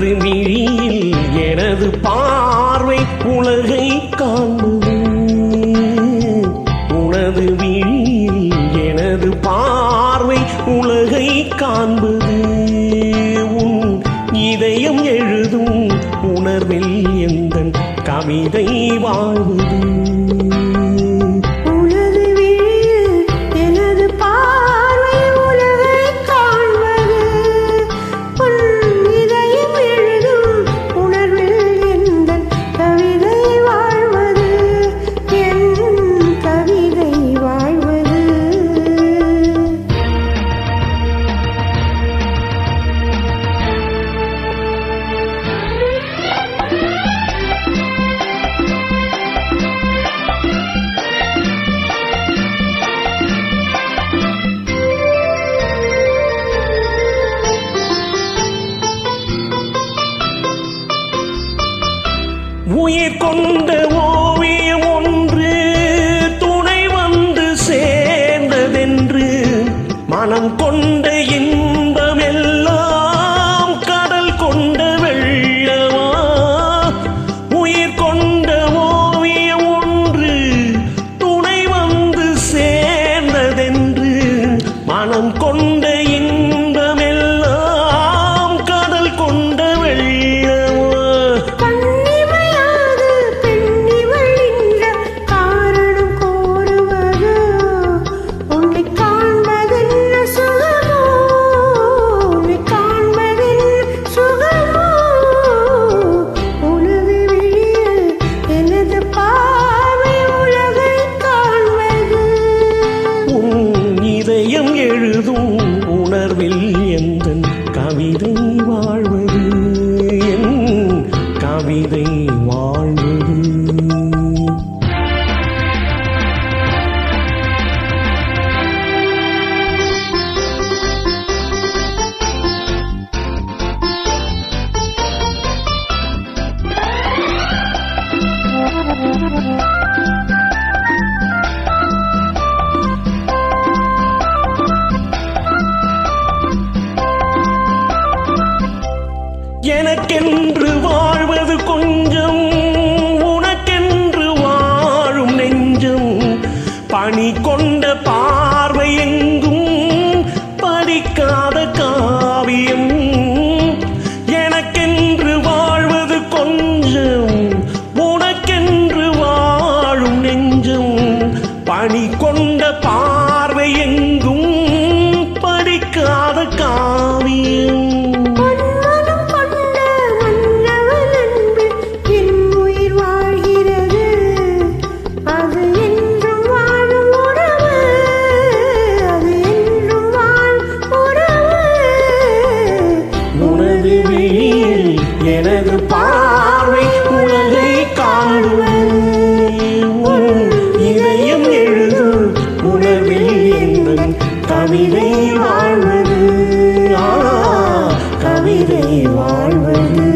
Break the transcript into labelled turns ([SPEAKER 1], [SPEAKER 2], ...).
[SPEAKER 1] உனது விழியில் எனது பார்வை உலகை காண்பது. உனது விழியில் எனது பார்வை உலகை காண்பது. உன் இதயம் எழுதும் உணர்வில் எந்தன் கவிதை வாழ்வது. உயிர் கொண்ட ஓவியம் ஒன்று துணை வந்து சேர்ந்ததென்று மனம் கொண்ட இன்பம் எல்லாம் கடல் கொண்ட வெள்ளமா. உயிர் கொண்ட ஓவியம் ஒன்று துணை வந்து சேர்ந்ததென்று மனம் கொண்ட இன்பம் எல்லாம் கடல் கொண்ட வெள்ளமா. இதயம் எழுதும் உணர்வில் எந்தன் கவிதை வாழ்வது. என் கவிதை வாழ்வது. எனக்கென்று வாழ்வது கொஞ்சம், உனக்கென்று வாழும் நெஞ்சம். பணி கொண்ட பார்வை எங்கும் படிக்காத காவியம். எனக்கென்று வாழ்வது கொஞ்சம், உனக்கென்று வாழும் நெஞ்சம். பணி கொண்ட பார்வை எங்கும் படிக்காத காவியம். எனது பார்வை உலகை காணும். இதயம் எழுதும் உணர்வில் எந்தன் கவிதை வாழ்வது. கவிதை வாழ்வது.